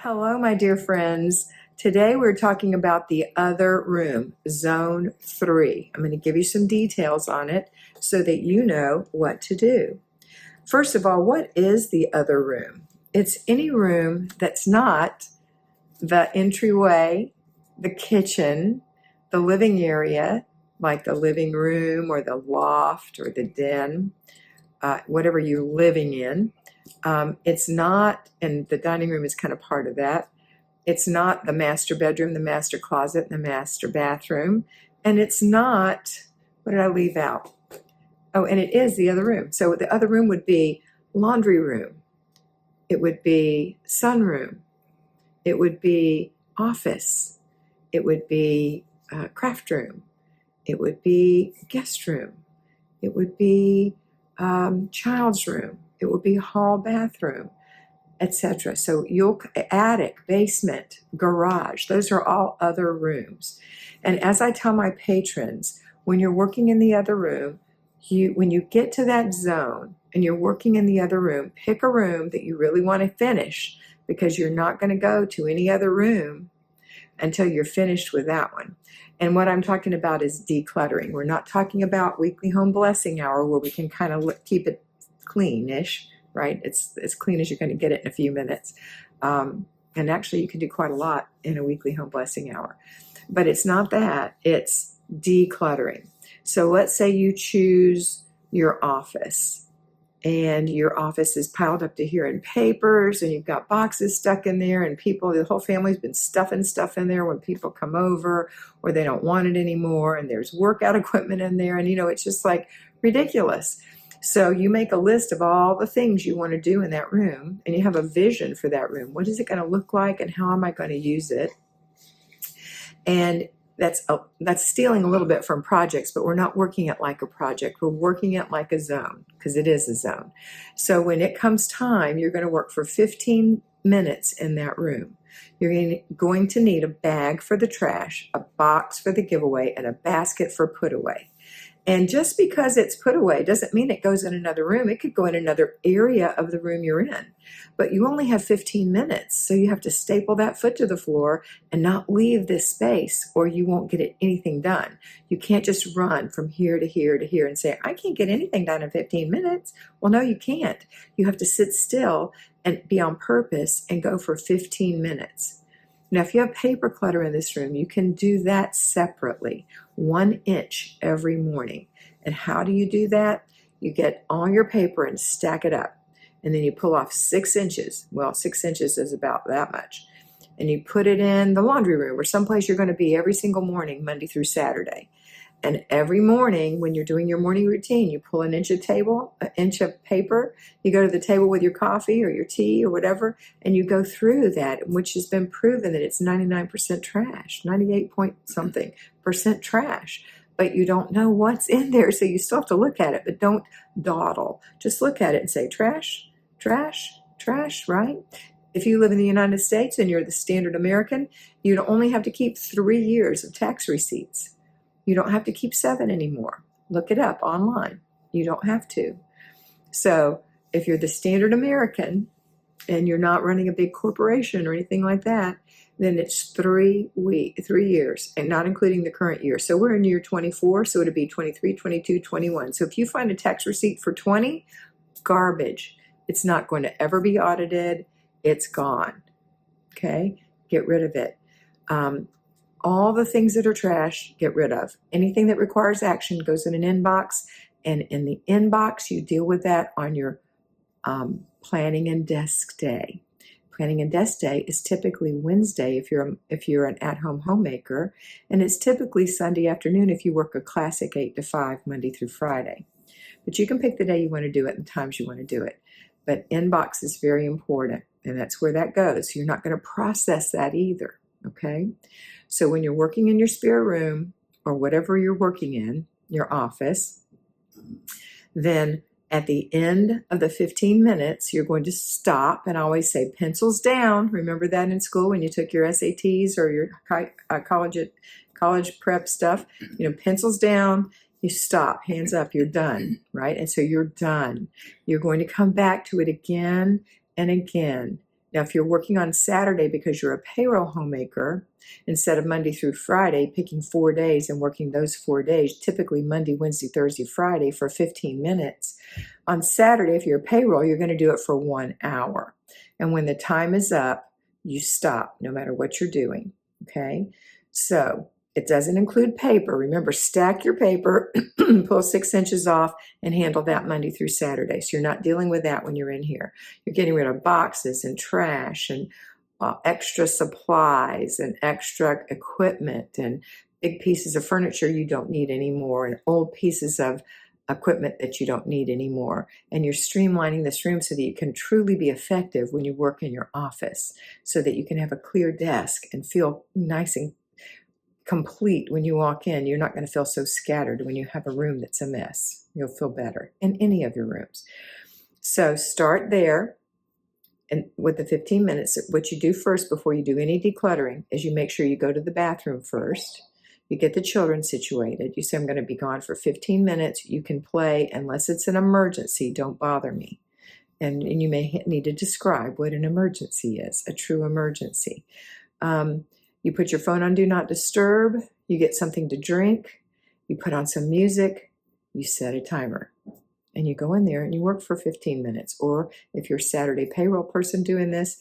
Hello, my dear friends. Today we're talking about the other room, Zone 3. I'm going to give you some details on it so that you know what to do. First of all, what is the other room? It's any room that's not the entryway, the kitchen, the living area, like the living room or the loft or the den, whatever you're living in. It's not, and the dining room is kind of part of that. It's not the master bedroom, the master closet, the master bathroom. And it's not, what did I leave out? Oh, and it is the other room. So the other room would be laundry room. It would be sunroom. It would be office. It would be craft room. It would be guest room. It would be child's room. It would be hall bathroom, etc. So you'll attic, basement, garage, those are all other rooms. And as I tell my patrons, when you're working in the other room, when you get to that zone and you're working in the other room, pick a room that you really want to finish, because you're not going to go to any other room until you're finished with that one. And what I'm talking about is decluttering. We're not talking about weekly home blessing hour where we can kind of keep it clean-ish, right? It's as clean as you're going to get it in a few minutes. And actually, you can do quite a lot in a weekly home blessing hour. But it's not that. It's decluttering. So let's say you choose your office, and your office is piled up to here in papers, and you've got boxes stuck in there, and the whole family's been stuffing stuff in there when people come over, or they don't want it anymore, and there's workout equipment in there, and it's just like ridiculous. So you make a list of all the things you want to do in that room, and you have a vision for that room. What is it going to look like, and how am I going to use it? And that's stealing a little bit from projects, but we're not working it like a project. We're working it like a zone, because it is a zone. So when it comes time, you're going to work for 15 minutes in that room. You're going to need a bag for the trash, a box for the giveaway, and a basket for put away. And just because it's put away doesn't mean it goes in another room. It could go in another area of the room you're in. But you only have 15 minutes, so you have to staple that foot to the floor and not leave this space, or you won't get anything done. You can't just run from here to here to here and say, I can't get anything done in 15 minutes. Well, no, you can't. You have to sit still and be on purpose and go for 15 minutes. Now, if you have paper clutter in this room, you can do that separately, 1 inch every morning. And how do you do that? You get all your paper and stack it up. And then you pull off 6 inches. Well, 6 inches is about that much. And you put it in the laundry room, or someplace you're going to be every single morning, Monday through Saturday. And every morning when you're doing your morning routine, you pull an inch of paper, you go to the table with your coffee or your tea or whatever, and you go through that, which has been proven that it's 99% trash, 98 point something percent trash. But you don't know what's in there, so you still have to look at it, but don't dawdle. Just look at it and say, trash, trash, trash, right? If you live in the United States and you're the standard American, you'd only have to keep 3 years of tax receipts. You don't have to keep 7 anymore. Look it up online. You don't have to. So if you're the standard American and you're not running a big corporation or anything like that, then it's 3 years, and not including the current year. So we're in year 24, so it'd be 23, 22, 21. So if you find a tax receipt for 20, garbage. It's not going to ever be audited. It's gone. Okay? Get rid of it. All the things that are trash, get rid of. Anything that requires action goes in an inbox, and in the inbox, you deal with that on your planning and desk day. Planning and desk day is typically Wednesday if you're an at-home homemaker, and it's typically Sunday afternoon if you work a classic 8 to 5, Monday through Friday. But you can pick the day you want to do it and the times you want to do it. But inbox is very important, and that's where that goes. You're not going to process that either, okay? So when you're working in your spare room or whatever you're working in, your office, then at the end of the 15 minutes, you're going to stop, and I always say pencils down. Remember that in school when you took your SATs or your college prep stuff? Pencils down, you stop, hands up, you're done, right? And so you're done. You're going to come back to it again and again Now, if you're working on Saturday because you're a payroll homemaker, instead of Monday through Friday, picking 4 days and working those 4 days, typically Monday, Wednesday, Thursday, Friday for 15 minutes, on Saturday, if you're a payroll, you're going to do it for 1 hour. And when the time is up, you stop, no matter what you're doing, okay? So it doesn't include paper. Remember, stack your paper, pull 6 inches off, and handle that Monday through Saturday. So you're not dealing with that when you're in here. You're getting rid of boxes and trash and extra supplies and extra equipment and big pieces of furniture you don't need anymore and old pieces of equipment that you don't need anymore. And you're streamlining this room so that you can truly be effective when you work in your office, so that you can have a clear desk and feel nice and complete when you walk in. You're not going to feel so scattered when you have a room that's a mess. You'll feel better in any of your rooms. So start there. And with the 15 minutes, what you do first before you do any decluttering is you make sure you go to the bathroom first. You get the children situated. You say, I'm going to be gone for 15 minutes. You can play unless it's an emergency. Don't bother me. And you may need to describe what an emergency is, a true emergency. You put your phone on Do Not Disturb. You get something to drink. You put on some music. You set a timer. And you go in there and you work for 15 minutes. Or if you're a Saturday payroll person doing this,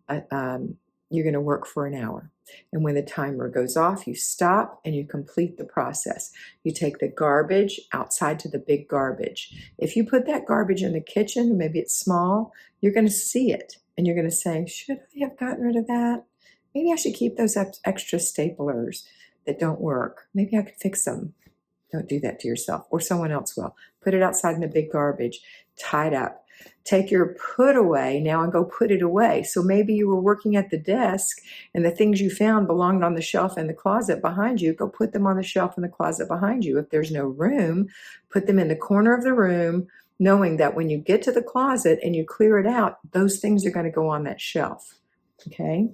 you're going to work for an hour. And when the timer goes off, you stop and you complete the process. You take the garbage outside to the big garbage. If you put that garbage in the kitchen, maybe it's small, you're going to see it. And you're going to say, should I have gotten rid of that? Maybe I should keep those extra staplers that don't work. Maybe I could fix them. Don't do that to yourself, or someone else will. Put it outside in the big garbage, tied up. Take your put away now and go put it away. So maybe you were working at the desk and the things you found belonged on the shelf in the closet behind you. Go put them on the shelf in the closet behind you. If there's no room, put them in the corner of the room, knowing that when you get to the closet and you clear it out, those things are going to go on that shelf, okay?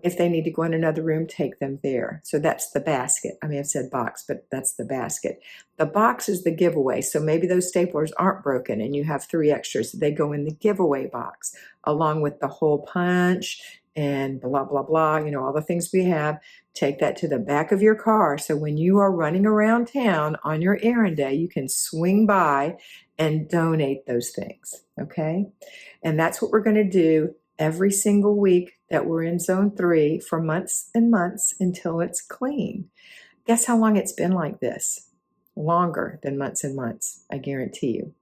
If they need to go in another room, take them there. So that's the basket. I may have said box, but that's the basket. The box is the giveaway. So maybe those staplers aren't broken and you have 3 extras. They go in the giveaway box along with the hole punch and blah, blah, blah, you know, all the things we have. Take that to the back of your car. So when you are running around town on your errand day, you can swing by and donate those things, okay? And that's what we're going to do every single week that we're in zone 3 for months and months until it's clean. Guess how long it's been like this? Longer than months and months, I guarantee you.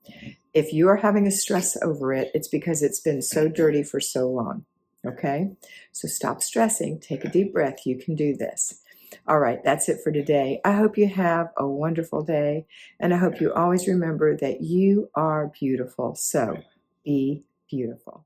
If you are having a stress over it, it's because it's been so dirty for so long, okay? So stop stressing, take a deep breath, you can do this. All right, that's it for today. I hope you have a wonderful day, and I hope you always remember that you are beautiful, so be beautiful.